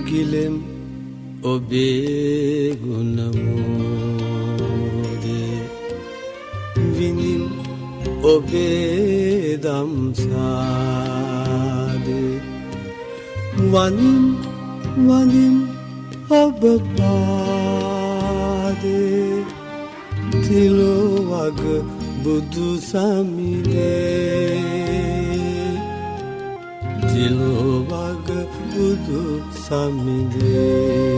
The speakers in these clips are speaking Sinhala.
ගිලෙම් ඔබේ ගුණමෝදේ විනිම් ඔබේ දම්සාදේ වනිම් වනිම් ඔබ පාදේ තිලොවග බුදු සමිඳේ තිලොවග බුදු සමිඳේ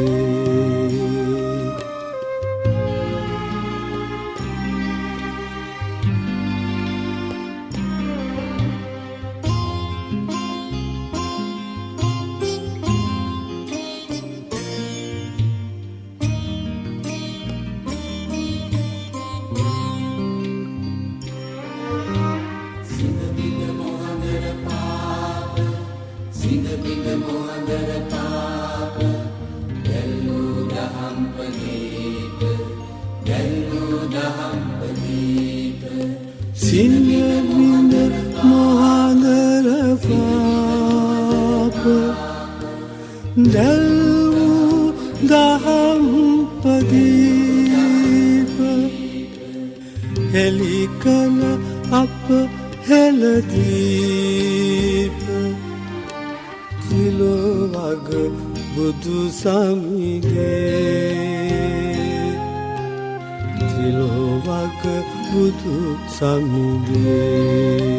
සිනබිඳ මොහඳර පාප දැල්වූ දහම් පදීප හෙළි කළ අප හෙළදීප තිලොවග බුදු සමිඳේ තිලොවග බුදු සමිඳේ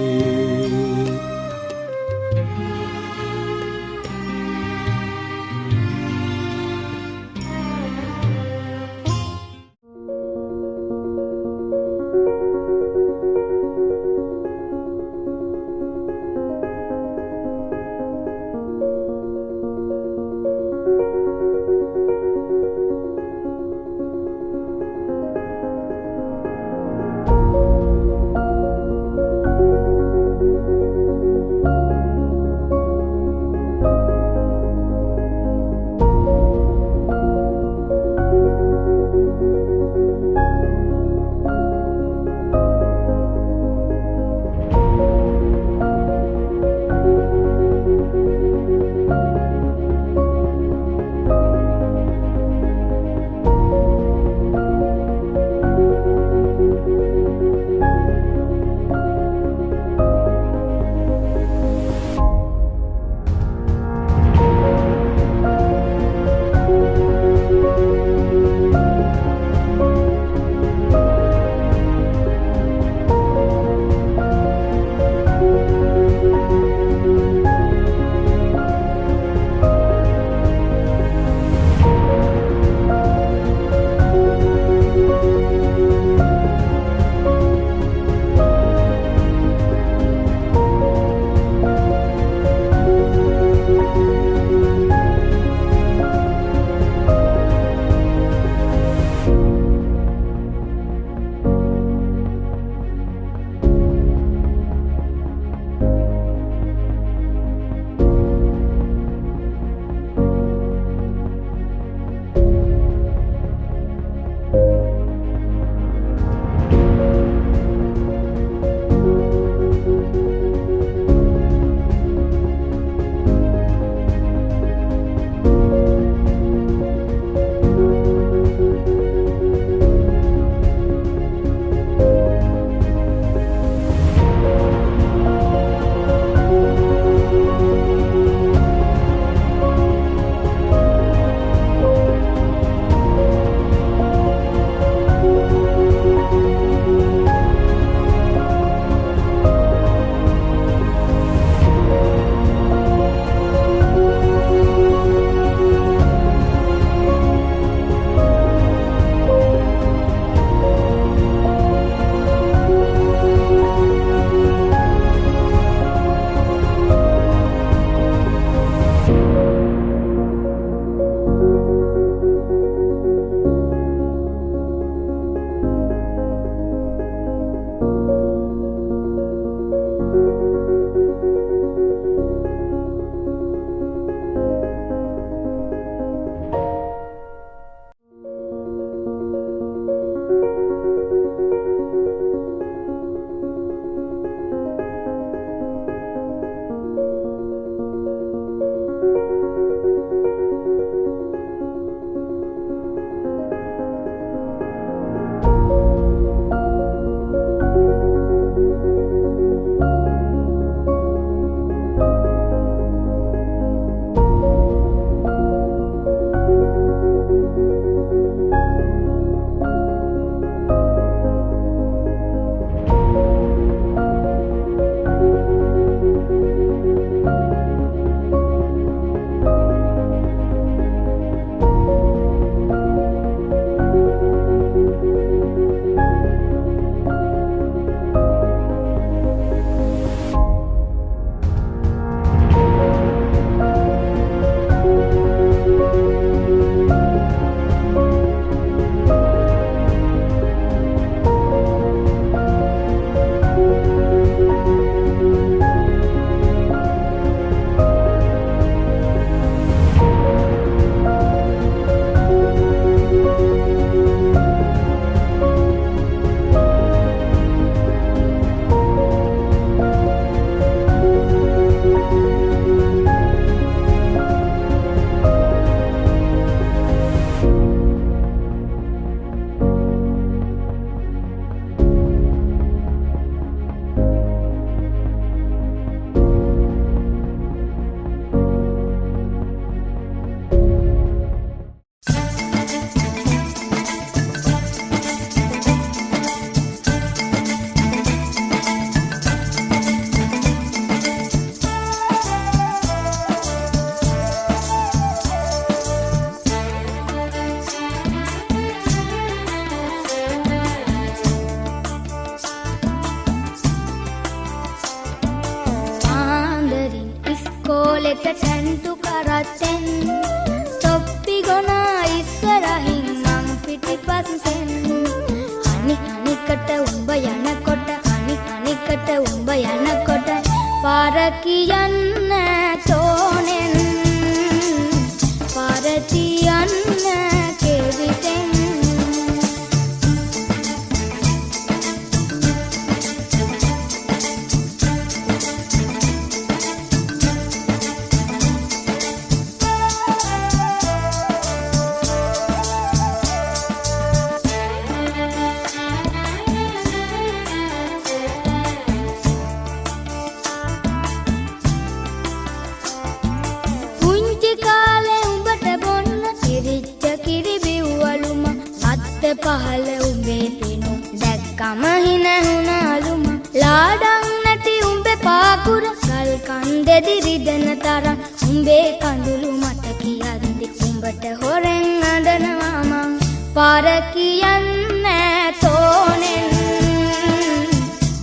දෙදි රිදෙන තරම් උඹේ කඳුළු මට කියද්දි උඹට හොරෙන් අඬනවා මං පාර කියන්නේ තෝනෙන්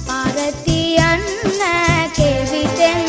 පාර තියන්නේ කෙවිතෙන්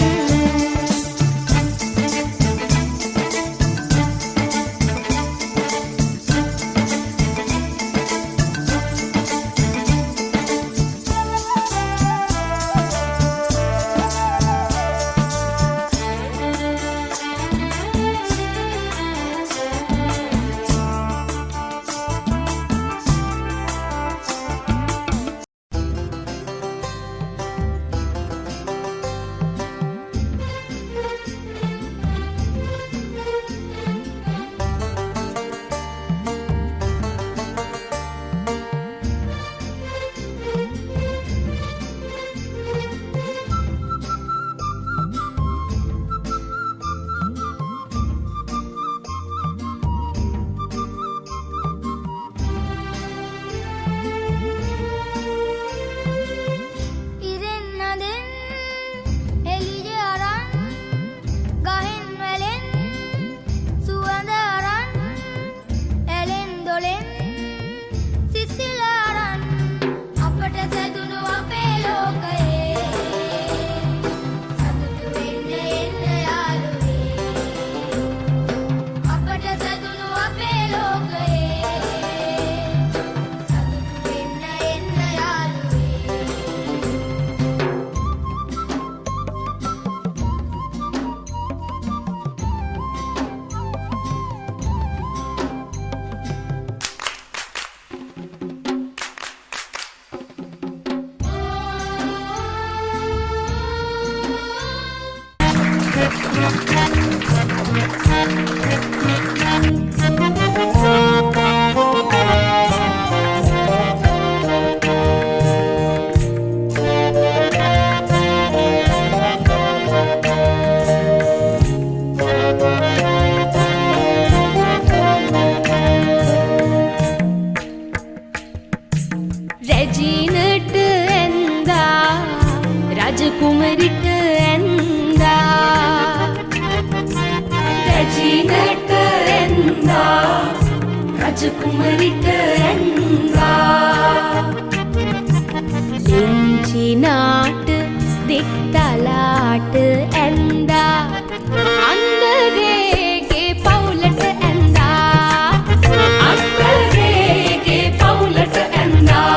රජකුමරිට ඇන්දා රජිනට ඇන්දා රජකුමරිට ඇන්දා ලිංචිනාට දික්තලාට ඇන්දා අන්දරේගේ පවුලට ඇන්දා අන්දරේගේ පවුලට ඇන්දා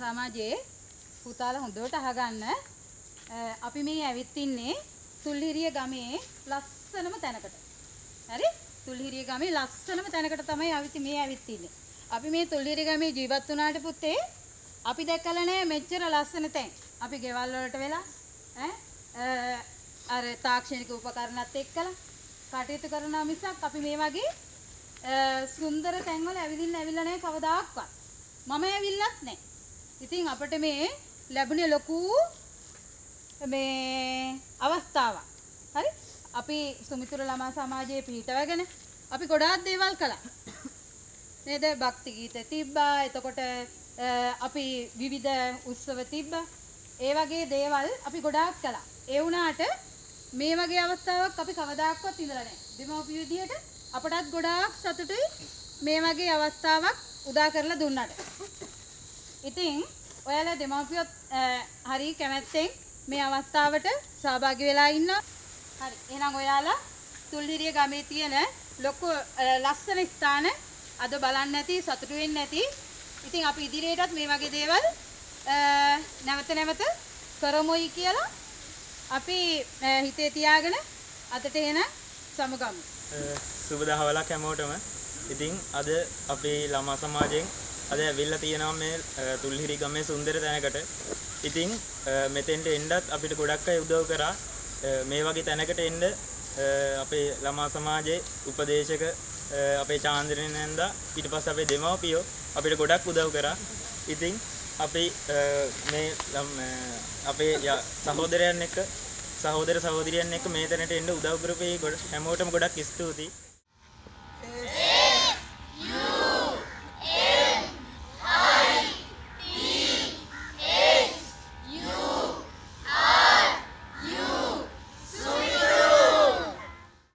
සමාජයේ පුතාලා හොඳට අහගන්න අපි මේ ඇවිත් ඉන්නේ තුල්හිරිය ගමේ ලස්සනම තැනකට. හරි? තුල්හිරිය ගමේ ලස්සනම තැනකට තමයි මේ ඇවිත් ඉන්නේ. අපි මේ තුල්හිරිය ගමේ ජීවත් වුණාට පුතේ අපි දැකලා නැහැ මෙච්චර ලස්සන තැන්. අපි ගෙවල් වලට වෙලා අර තාක්ෂණික උපකරණات එක්කලා කටයුතු කරනවා මිසක් අපි මේ වගේ සුන්දර තැන් වල ඇවිදින්න ඇවිල්ලා නැහැ කවදාවත්. මම ඇවිල්ලත් නැහැ. ඉතින් අපිට මේ ලැබුණේ ලොකු මේ අවස්ථාවක්. හරි? අපි සුමිතුර ළමා සමාජයේ පිහිටවගෙන අපි ගොඩාක් දේවල් කළා. නේද? භක්ති ගීත තිබ්බා. එතකොට අපි විවිධ උත්සව තිබ්බා. ඒ වගේ දේවල් අපි ගොඩාක් කළා. ඒ වුණාට මේ වගේ අවස්ථාවක් අපි කවදාක්වත් ඉඳලා නැහැ. දෙමව්පිය විදියට අපටත් ගොඩාක් සතුටුයි මේ වගේ අවස්ථාවක් උදා කරලා දුන්නාට. ඉතින් ඔයාලා දෙමව්පියොත් හරි කැමැත්තෙන් මේ අවස්ථාවට සහභාගී වෙලා ඉන්නවා. හරි. එහෙනම් ඔයාලා තුල්හිරිය ගමේ තියෙන ලොකු ලස්සන ස්ථාන අද බලන්න නැති සතුටු වෙන්න නැති. ඉතින් අපි ඉදිරියටත් මේ වගේ දේවල් නැවත කරමුයි කියලා අපි හිතේ තියාගෙන අදට එන සමුගමු. සුබ දහවලක් හැමෝටම. ඉතින් අද අපේ ළමා සමාජයෙන් අද ඇවිල්ලා තියෙනවා මේ තුල්හිරි ගමේ සුන්දර තැනකට. ඉතින් මෙතෙන්ට එන්නත් අපිට ගොඩක් අය උදව් කරා. මේ වගේ තැනකට එන්න අපේ ළමා සමාජයේ උපදේශක අපේ චාන්ද්‍රණ නන්දා ඊට පස්සේ අපේ දෙමව්පියෝ අපිට ගොඩක් උදව් කරා. ඉතින් අපි මේ අපේ සහෝදරයන් එක්ක සහෝදර සහෝදරියන් එක්ක මේ තැනට එන්න උදව් කරපු හැමෝටම ගොඩක් ස්තුතියි.